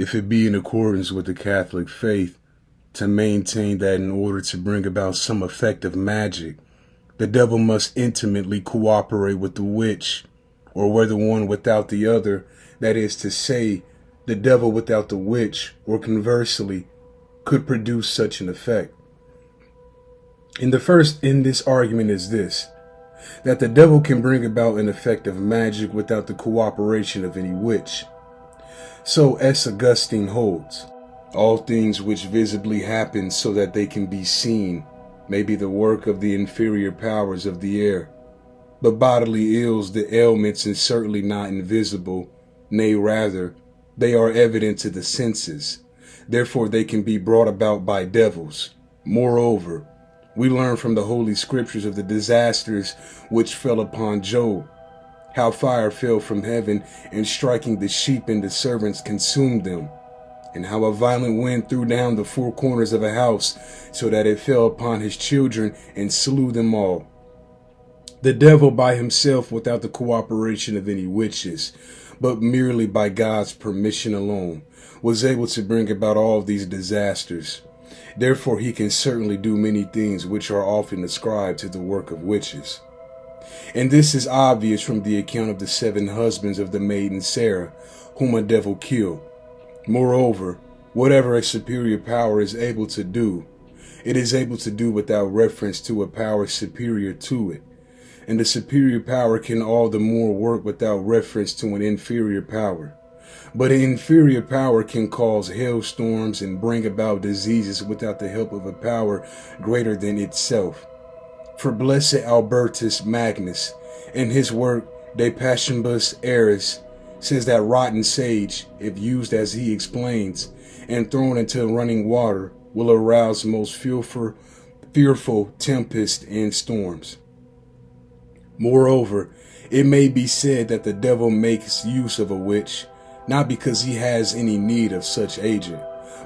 if it be in accordance with the Catholic faith, to maintain that in order to bring about some effect of magic, the devil must intimately cooperate with the witch, or whether one without the other, that is to say, the devil without the witch, or conversely, could produce such an effect. And the first in this argument is this, that the devil can bring about an effect of magic without the cooperation of any witch. So, as Augustine holds, all things which visibly happen so that they can be seen may be the work of the inferior powers of the air. But bodily ills, the ailments, and certainly not invisible, nay rather, they are evident to the senses. Therefore they can be brought about by devils. Moreover, we learn from the Holy Scriptures of the disasters which fell upon Job, how fire fell from heaven and striking the sheep and the servants consumed them, and how a violent wind threw down the four corners of a house, so that it fell upon his children and slew them all. The devil by himself, without the cooperation of any witches, but merely by God's permission alone, was able to bring about all these disasters. Therefore he can certainly do many things which are often ascribed to the work of witches. And this is obvious from the account of the 7 husbands of the maiden Sarah, whom a devil killed. Moreover, whatever a superior power is able to do, it is able to do without reference to a power superior to it. And the superior power can all the more work without reference to an inferior power. But an inferior power can cause hailstorms and bring about diseases without the help of a power greater than itself. For blessed Albertus Magnus, in his work De Passionibus Eris, says that rotten sage, if used as he explains, and thrown into running water, will arouse most fearful tempests and storms. Moreover, it may be said that the devil makes use of a witch, not because he has any need of such agent,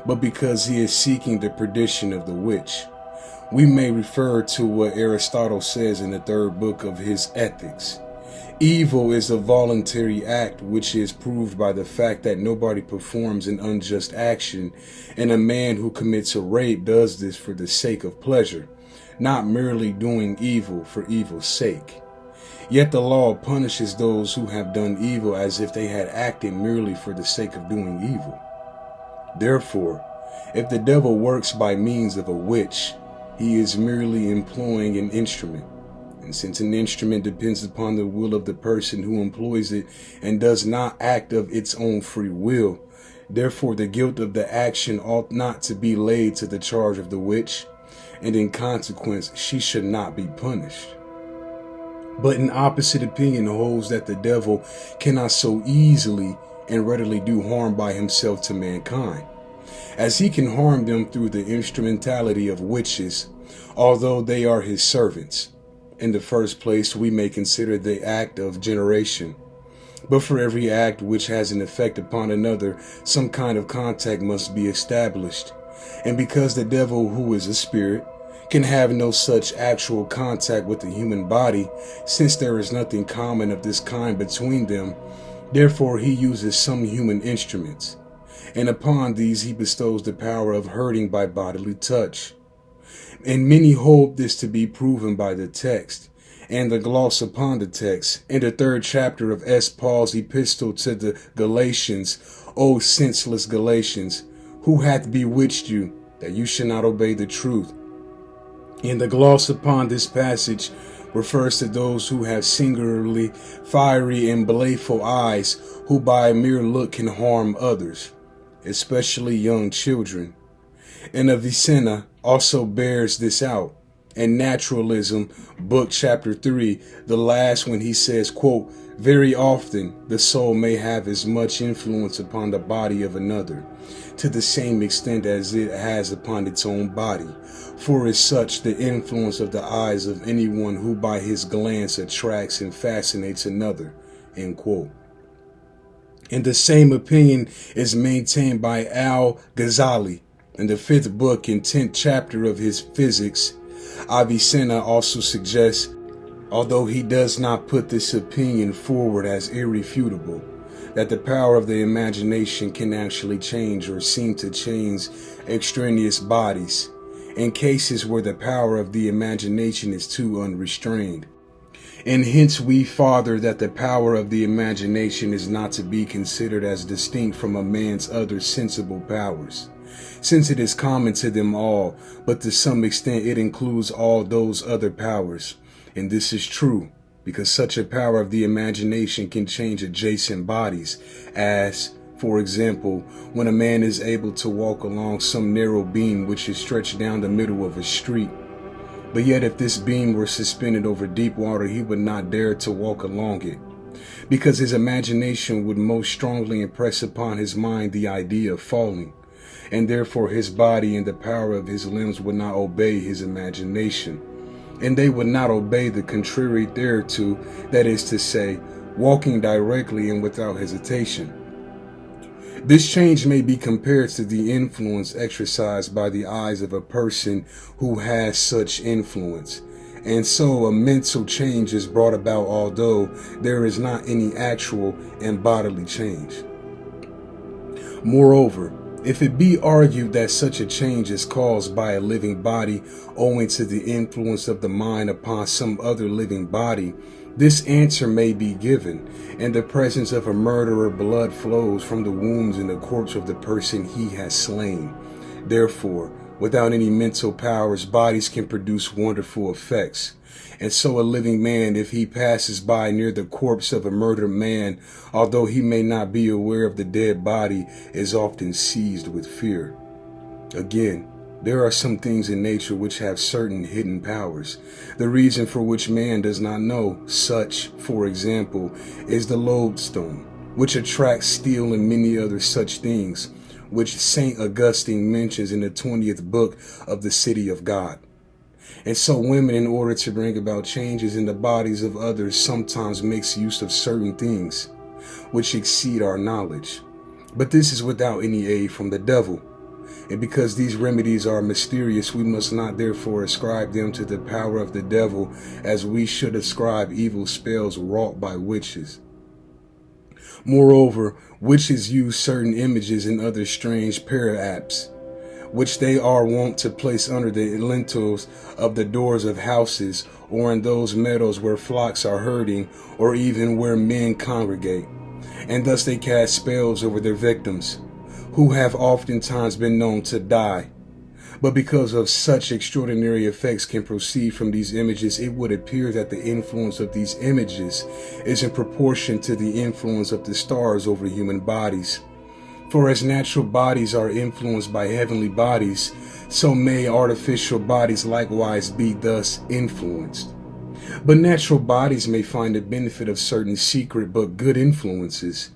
but because he is seeking the perdition of the witch. We may refer to what Aristotle says in the 3rd book of his Ethics. Evil is a voluntary act which is proved by the fact that nobody performs an unjust action, and a man who commits a rape does this for the sake of pleasure, not merely doing evil for evil's sake. Yet the law punishes those who have done evil as if they had acted merely for the sake of doing evil. Therefore, if the devil works by means of a witch, he is merely employing an instrument. And since an instrument depends upon the will of the person who employs it and does not act of its own free will, therefore the guilt of the action ought not to be laid to the charge of the witch, and in consequence she should not be punished. But an opposite opinion holds that the devil cannot so easily and readily do harm by himself to mankind, as he can harm them through the instrumentality of witches, although they are his servants. In the first place, we may consider the act of generation. But for every act which has an effect upon another, some kind of contact must be established. And because the devil, who is a spirit, can have no such actual contact with the human body, since there is nothing common of this kind between them, therefore he uses some human instruments. And upon these he bestows the power of hurting by bodily touch. And many hold this to be proven by the text, and the gloss upon the text, in the 3rd chapter of S. Paul's epistle to the Galatians. O senseless Galatians, who hath bewitched you, that you should not obey the truth? And the gloss upon this passage refers to those who have singularly fiery and baleful eyes, who by a mere look can harm others, especially young children. And Avicenna also bears this out, and Naturalism, book chapter 3, the last, when he says, quote, very often the soul may have as much influence upon the body of another, to the same extent as it has upon its own body. For as such, the influence of the eyes of anyone who by his glance attracts and fascinates another, end quote. And the same opinion is maintained by Al-Ghazali in the 5th book and 10th chapter of his Physics. Avicenna also suggests, although he does not put this opinion forward as irrefutable, that the power of the imagination can actually change or seem to change extraneous bodies in cases where the power of the imagination is too unrestrained. And hence we father that the power of the imagination is not to be considered as distinct from a man's other sensible powers, since it is common to them all, but to some extent it includes all those other powers. And this is true, because such a power of the imagination can change adjacent bodies, as, for example, when a man is able to walk along some narrow beam which is stretched down the middle of a street. But yet if this beam were suspended over deep water, he would not dare to walk along it, because his imagination would most strongly impress upon his mind the idea of falling, and therefore his body and the power of his limbs would not obey his imagination, and they would not obey the contrary thereto, that is to say, walking directly and without hesitation. This change may be compared to the influence exercised by the eyes of a person who has such influence. And so a mental change is brought about, although there is not any actual and bodily change. Moreover, if it be argued that such a change is caused by a living body owing to the influence of the mind upon some other living body, this answer may be given. In the presence of a murderer, blood flows from the wounds in the corpse of the person he has slain. Therefore, without any mental powers, bodies can produce wonderful effects. And so a living man, if he passes by near the corpse of a murdered man, although he may not be aware of the dead body, is often seized with fear. Again, there are some things in nature which have certain hidden powers, the reason for which man does not know. Such, for example, is the lodestone, which attracts steel and many other such things, which St. Augustine mentions in the 20th book of the City of God. And so women, in order to bring about changes in the bodies of others, sometimes makes use of certain things which exceed our knowledge. But this is without any aid from the devil. And because these remedies are mysterious, we must not therefore ascribe them to the power of the devil, as we should ascribe evil spells wrought by witches. Moreover, witches use certain images and other strange paraapts, which they are wont to place under the lintels of the doors of houses, or in those meadows where flocks are herding, or even where men congregate. And thus they cast spells over their victims, who have oftentimes been known to die. But because of such extraordinary effects can proceed from these images, it would appear that the influence of these images is in proportion to the influence of the stars over human bodies. For as natural bodies are influenced by heavenly bodies, so may artificial bodies likewise be thus influenced. But natural bodies may find the benefit of certain secret but good influences.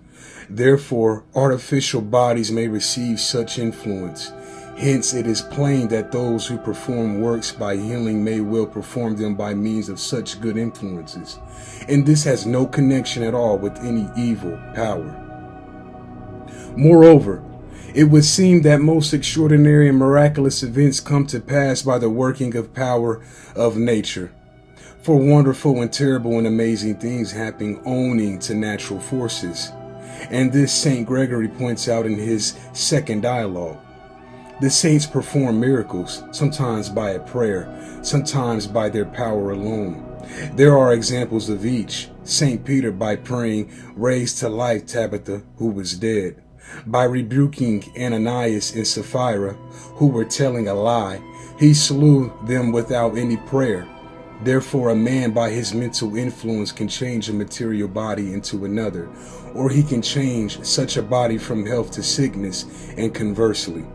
Therefore, artificial bodies may receive such influence. Hence, it is plain that those who perform works by healing may well perform them by means of such good influences. And this has no connection at all with any evil power. Moreover, it would seem that most extraordinary and miraculous events come to pass by the working of power of nature. For wonderful and terrible and amazing things happen owing to natural forces. And this St. Gregory points out in his second dialogue. The saints perform miracles, sometimes by a prayer, sometimes by their power alone. There are examples of each. St. Peter, by praying, raised to life Tabitha, who was dead. By rebuking Ananias and Sapphira, who were telling a lie, he slew them without any prayer. Therefore, a man by his mental influence can change a material body into another, or he can change such a body from health to sickness, and conversely.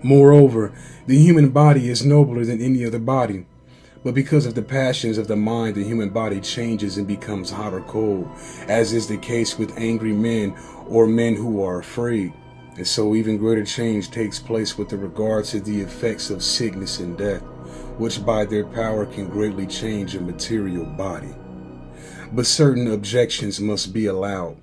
Moreover, the human body is nobler than any other body, but because of the passions of the mind, the human body changes and becomes hot or cold, as is the case with angry men or men who are afraid. And so even greater change takes place with regard to the effects of sickness and death, which by their power can greatly change a material body. But certain objections must be allowed.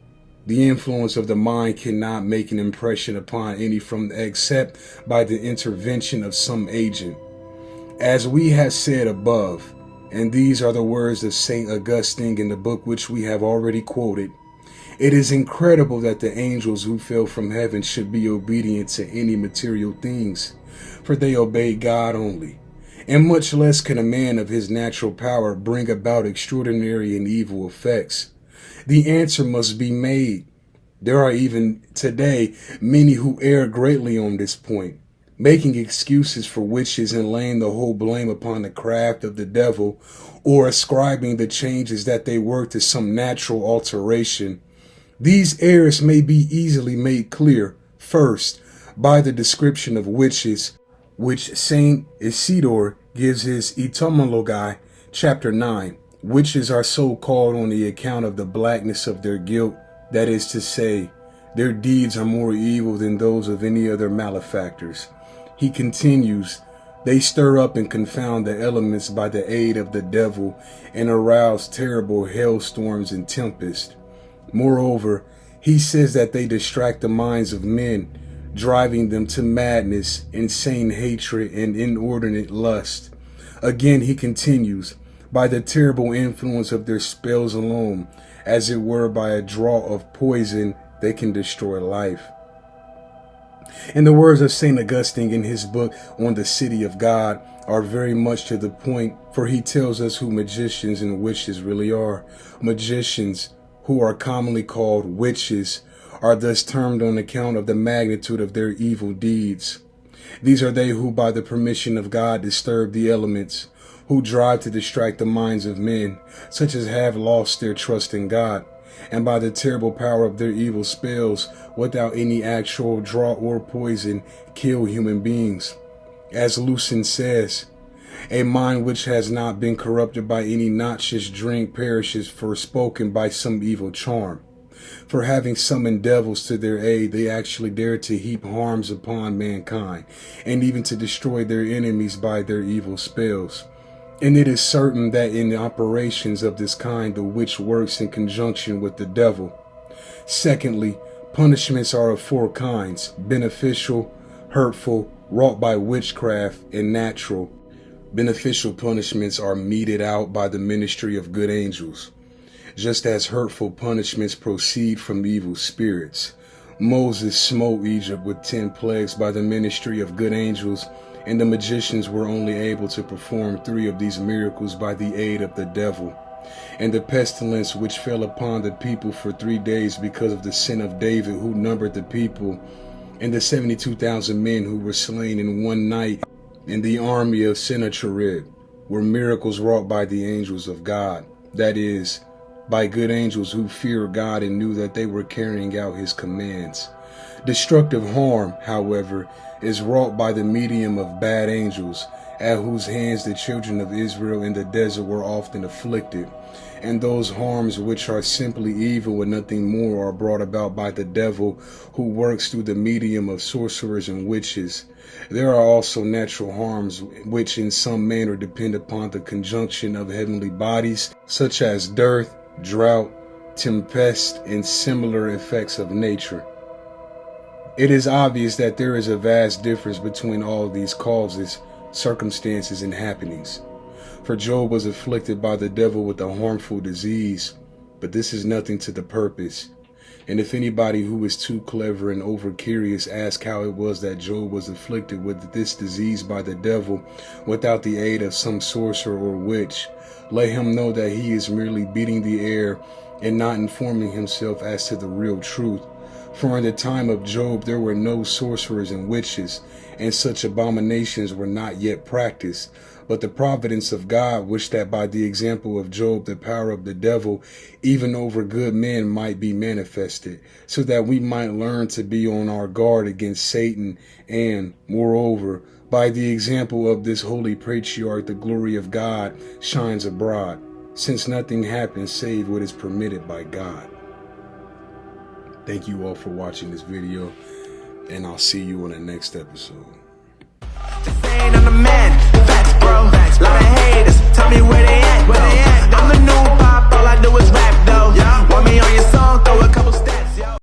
The influence of the mind cannot make an impression upon any except by the intervention of some agent. As we have said above, and these are the words of St. Augustine in the book which we have already quoted, It is incredible that the angels who fell from heaven should be obedient to any material things, for they obey God only. And much less can a man of his natural power bring about extraordinary and evil effects. The answer must be made. There are even today many who err greatly on this point, making excuses for witches and laying the whole blame upon the craft of the devil, or ascribing the changes that they work to some natural alteration. These errors may be easily made clear, first, by the description of witches, which Saint Isidore gives his Etymology, chapter 9. Witches are so called on the account of the blackness of their guilt, that is to say, their deeds are more evil than those of any other malefactors. He continues, they stir up and confound the elements by the aid of the devil and arouse terrible hailstorms and tempests. Moreover, he says that they distract the minds of men, driving them to madness, insane hatred, and inordinate lust. Again, he continues, by the terrible influence of their spells alone, as it were by a draught of poison, they can destroy life. And the words of St. Augustine in his book on the City of God are very much to the point, for he tells us who magicians and witches really are. Magicians, who are commonly called witches, are thus termed on account of the magnitude of their evil deeds. These are they who, by the permission of God, disturb the elements, who drive to distract the minds of men, such as have lost their trust in God, and by the terrible power of their evil spells, without any actual draught or poison, kill human beings. As Lucian says, a mind which has not been corrupted by any noxious drink perishes, forspoken by some evil charm. For having summoned devils to their aid, they actually dare to heap harms upon mankind, and even to destroy their enemies by their evil spells. And it is certain that in the operations of this kind, the witch works in conjunction with the devil. Secondly, punishments are of four kinds: beneficial, hurtful, wrought by witchcraft, and natural. Beneficial punishments are meted out by the ministry of good angels, just as hurtful punishments proceed from evil spirits. Moses smote Egypt with 10 plagues by the ministry of good angels, and the magicians were only able to perform 3 of these miracles by the aid of the devil. And the pestilence which fell upon the people for 3 days because of the sin of David, who numbered the people, and the 72,000 men who were slain in one night in the army of Sennacherib, were miracles wrought by the angels of God, that is, by good angels who feared God and knew that they were carrying out his commands. Destructive harm, however, is wrought by the medium of bad angels, at whose hands the children of Israel in the desert were often afflicted. And those harms which are simply evil and nothing more are brought about by the devil, who works through the medium of sorcerers and witches. There are also natural harms which in some manner depend upon the conjunction of heavenly bodies, such as dearth, drought, tempest, and similar effects of nature. It is obvious that there is a vast difference between all these causes, circumstances, and happenings. For Job was afflicted by the devil with a harmful disease, but this is nothing to the purpose. And if anybody who is too clever and over-curious asks how it was that Job was afflicted with this disease by the devil without the aid of some sorcerer or witch, let him know that he is merely beating the air and not informing himself as to the real truth. For in the time of Job there were no sorcerers and witches, and such abominations were not yet practiced. But the providence of God wished that by the example of Job the power of the devil, even over good men, might be manifested, so that we might learn to be on our guard against Satan, and, moreover, by the example of this holy patriarch the glory of God shines abroad, since nothing happens save what is permitted by God. Thank you all for watching this video, and I'll see you on the next episode. Just saying I'm the man, facts bro, lot of haters, tell me where they at, I'm the new pop, all I do is rap.